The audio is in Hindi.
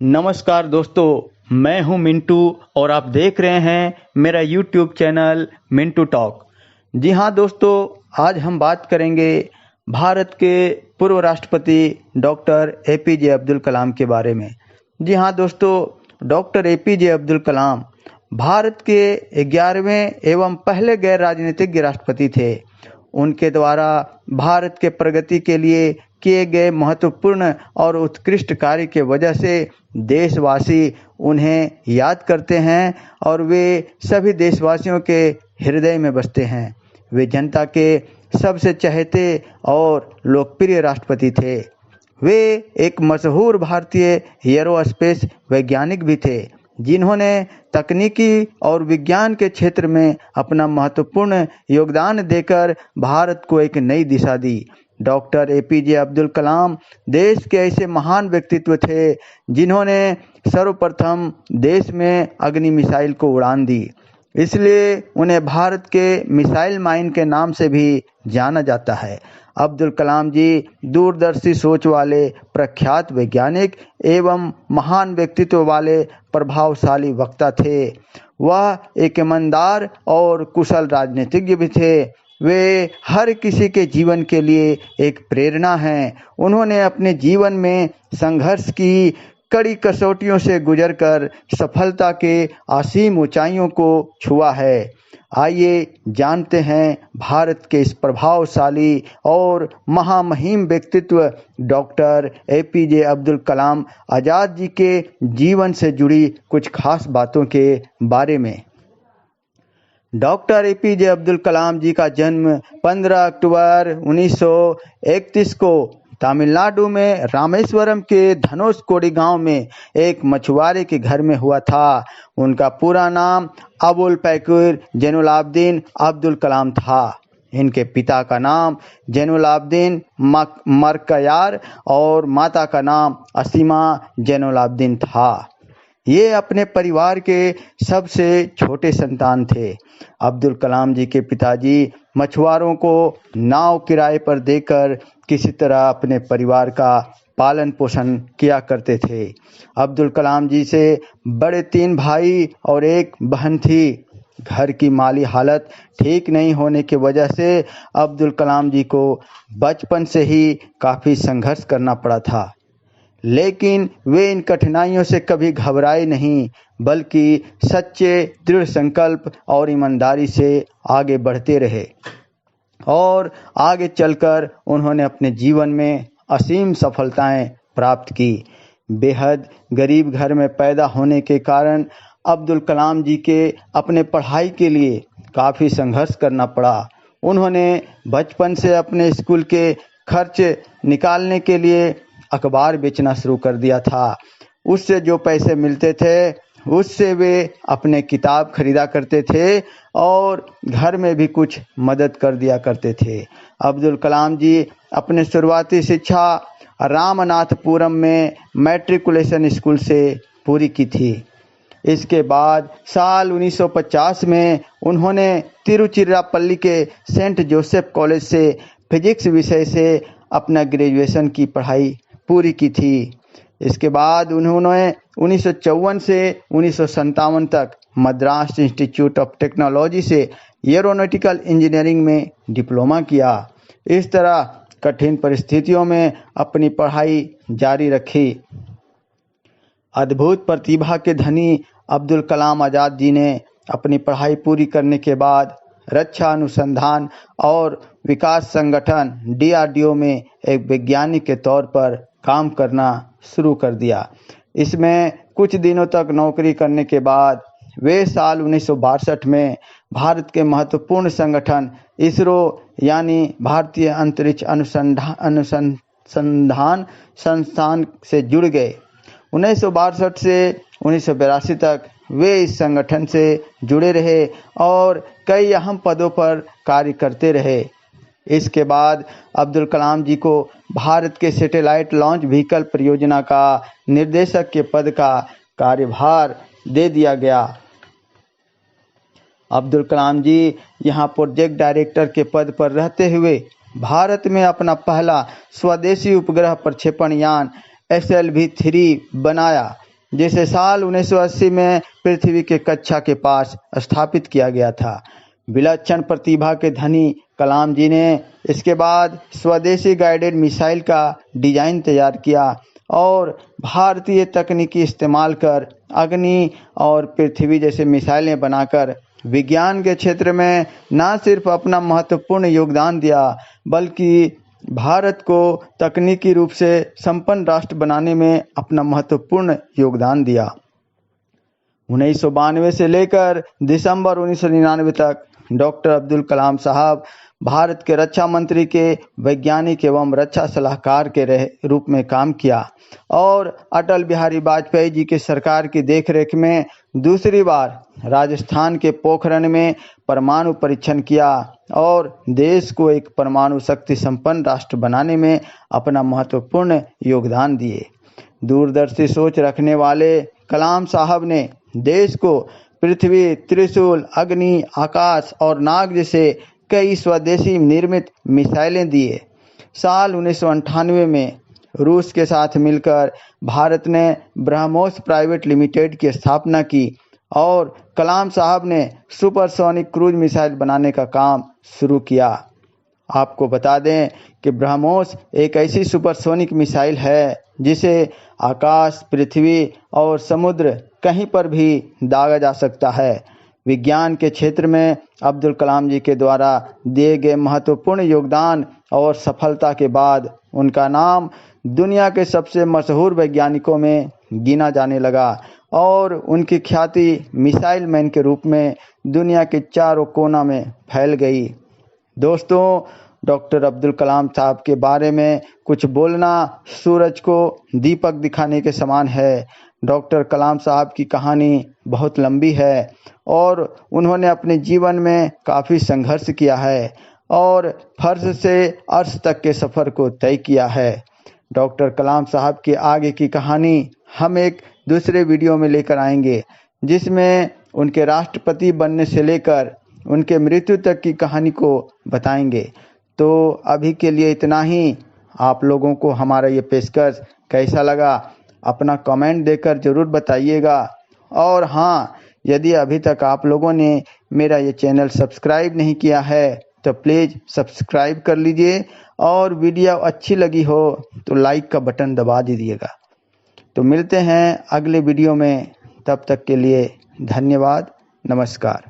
नमस्कार दोस्तों, मैं हूं मिंटू और आप देख रहे हैं मेरा यूट्यूब चैनल मिंटू टॉक। जी हां दोस्तों, आज हम बात करेंगे भारत के पूर्व राष्ट्रपति डॉक्टर एपीजे अब्दुल कलाम के बारे में। जी हां दोस्तों, डॉक्टर एपीजे अब्दुल कलाम भारत के 11वें एवं पहले गैर राजनीतिक राष्ट्रपति थे। उनके द्वारा भारत के प्रगति के लिए किए गए महत्वपूर्ण और उत्कृष्ट कार्य के वजह से देशवासी उन्हें याद करते हैं और वे सभी देशवासियों के हृदय में बसते हैं। वे जनता के सबसे चहेते और लोकप्रिय राष्ट्रपति थे। वे एक मशहूर भारतीय एरोस्पेस वैज्ञानिक भी थे, जिन्होंने तकनीकी और विज्ञान के क्षेत्र में अपना महत्वपूर्ण योगदान देकर भारत को एक नई दिशा दी। डॉक्टर एपीजे अब्दुल कलाम देश के ऐसे महान व्यक्तित्व थे जिन्होंने सर्वप्रथम देश में अग्नि मिसाइल को उड़ान दी, इसलिए उन्हें भारत के मिसाइल माइन के नाम से भी जाना जाता है। अब्दुल कलाम जी दूरदर्शी सोच वाले प्रख्यात वैज्ञानिक एवं महान व्यक्तित्व वाले प्रभावशाली वक्ता थे। वह एक ईमानदार और कुशल राजनीतिज्ञ भी थे। वे हर किसी के जीवन के लिए एक प्रेरणा हैं। उन्होंने अपने जीवन में संघर्ष की कड़ी कसौटियों से गुजरकर सफलता के असीम ऊंचाइयों को छुआ है। आइए जानते हैं भारत के इस प्रभावशाली और महामहिम व्यक्तित्व डॉक्टर एपीजे अब्दुल कलाम आज़ाद जी के जीवन से जुड़ी कुछ खास बातों के बारे में। डॉक्टर एपीजे अब्दुल कलाम जी का जन्म 15 अक्टूबर 1931 को तमिलनाडु में रामेश्वरम के धनुषकोडी गांव में एक मछुआरे के घर में हुआ था। उनका पूरा नाम अबुल पैकुर जैनुलाब्दीन अब्दुल कलाम था। इनके पिता का नाम जैनुलाब्दीन मरकयार और माता का नाम असीमा जैनुलाब्दीन था। ये अपने परिवार के सबसे छोटे संतान थे। अब्दुल कलाम जी के पिताजी मछुआरों को नाव किराए पर देकर किसी तरह अपने परिवार का पालन पोषण किया करते थे। अब्दुल कलाम जी से बड़े 3 भाई और 1 बहन थी। घर की माली हालत ठीक नहीं होने की वजह से अब्दुल कलाम जी को बचपन से ही काफ़ी संघर्ष करना पड़ा था, लेकिन वे इन कठिनाइयों से कभी घबराए नहीं, बल्कि सच्चे दृढ़ संकल्प और ईमानदारी से आगे बढ़ते रहे और आगे चलकर उन्होंने अपने जीवन में असीम सफलताएं प्राप्त की। बेहद गरीब घर में पैदा होने के कारण अब्दुल कलाम जी के अपने पढ़ाई के लिए काफ़ी संघर्ष करना पड़ा। उन्होंने बचपन से अपने स्कूल के खर्च निकालने के लिए अखबार बेचना शुरू कर दिया था। उससे जो पैसे मिलते थे उससे वे अपने किताब खरीदा करते थे और घर में भी कुछ मदद कर दिया करते थे। अब्दुल कलाम जी अपने शुरुआती शिक्षा रामनाथपुरम में मैट्रिकुलेशन स्कूल से पूरी की थी। इसके बाद साल 1950 में उन्होंने तिरुचिरापल्ली के सेंट जोसेफ कॉलेज से फिजिक्स विषय से अपना ग्रेजुएशन की पढ़ाई पूरी की थी। इसके बाद उन्होंने 1954 से 1957 तक मद्रास इंस्टीट्यूट ऑफ टेक्नोलॉजी से एरोनॉटिकल इंजीनियरिंग में डिप्लोमा किया। इस तरह कठिन परिस्थितियों में अपनी पढ़ाई जारी रखी। अद्भुत प्रतिभा के धनी अब्दुल कलाम आज़ाद जी ने अपनी पढ़ाई पूरी करने के बाद रक्षा अनुसंधान और विकास संगठन DRDO में एक वैज्ञानिक के तौर पर काम करना शुरू कर दिया। इसमें कुछ दिनों तक नौकरी करने के बाद वे साल 1962 में भारत के महत्वपूर्ण संगठन इसरो यानी भारतीय अंतरिक्ष अनुसंधान संस्थान से जुड़ गए। 1962 से 1982 तक वे इस संगठन से जुड़े रहे और कई अहम पदों पर कार्य करते रहे। इसके बाद अब्दुल कलाम जी को भारत के सैटेलाइट लॉन्च व्हीकल परियोजना का निर्देशक के पद का कार्यभार दे दिया गया। अब्दुल कलाम जी यहां प्रोजेक्ट डायरेक्टर के पद पर रहते हुए भारत में अपना पहला स्वदेशी उपग्रह प्रक्षेपण यान SLV-3 बनाया। जिसे साल 1980 में पृथ्वी के कक्षा के पास स्थापित किया गया था। विलक्षण प्रतिभा के धनी कलाम जी ने इसके बाद स्वदेशी गाइडेड मिसाइल का डिजाइन तैयार किया और भारतीय तकनीकी इस्तेमाल कर अग्नि और पृथ्वी जैसे मिसाइलें बनाकर विज्ञान के क्षेत्र में न सिर्फ अपना महत्वपूर्ण योगदान दिया, बल्कि भारत को तकनीकी रूप से संपन्न राष्ट्र बनाने में अपना महत्वपूर्ण योगदान दिया। 1992 से लेकर दिसंबर 1999 तक डॉक्टर अब्दुल कलाम साहब भारत के रक्षा मंत्री के वैज्ञानिक एवं रक्षा सलाहकार के रूप में काम किया और अटल बिहारी वाजपेयी जी की सरकार की देखरेख में दूसरी बार राजस्थान के पोखरण में परमाणु परीक्षण किया और देश को एक परमाणु शक्ति संपन्न राष्ट्र बनाने में अपना महत्वपूर्ण योगदान दिए। दूरदर्शी सोच रखने वाले कलाम साहब ने देश को पृथ्वी, त्रिशूल, अग्नि, आकाश और नाग जैसे कई स्वदेशी निर्मित मिसाइलें दिए। साल 1998 में रूस के साथ मिलकर भारत ने ब्रह्मोस प्राइवेट लिमिटेड की स्थापना की और कलाम साहब ने सुपरसोनिक क्रूज मिसाइल बनाने का काम शुरू किया। आपको बता दें कि ब्रह्मोस एक ऐसी सुपरसोनिक मिसाइल है जिसे आकाश, पृथ्वी और समुद्र कहीं पर भी दागा जा सकता है। विज्ञान के क्षेत्र में अब्दुल कलाम जी के द्वारा दिए गए महत्वपूर्ण योगदान और सफलता के बाद उनका नाम दुनिया के सबसे मशहूर वैज्ञानिकों में गिना जाने लगा और उनकी ख्याति मिसाइल मैन के रूप में दुनिया के चारों कोना में फैल गई। दोस्तों, डॉक्टर अब्दुल कलाम साहब के बारे में कुछ बोलना सूरज को दीपक दिखाने के समान है। डॉक्टर कलाम साहब की कहानी बहुत लंबी है और उन्होंने अपने जीवन में काफ़ी संघर्ष किया है और फर्श से अर्श तक के सफ़र को तय किया है। डॉक्टर कलाम साहब की आगे की कहानी हम एक दूसरे वीडियो में लेकर आएंगे, जिसमें उनके राष्ट्रपति बनने से लेकर उनके मृत्यु तक की कहानी को बताएंगे। तो अभी के लिए इतना ही। आप लोगों को हमारा ये पेशकश कैसा लगा अपना कमेंट देकर ज़रूर बताइएगा। और हाँ, यदि अभी तक आप लोगों ने मेरा ये चैनल सब्सक्राइब नहीं किया है तो प्लीज़ सब्सक्राइब कर लीजिए और वीडियो अच्छी लगी हो तो लाइक का बटन दबा दीजिएगा। तो मिलते हैं अगले वीडियो में, तब तक के लिए धन्यवाद, नमस्कार।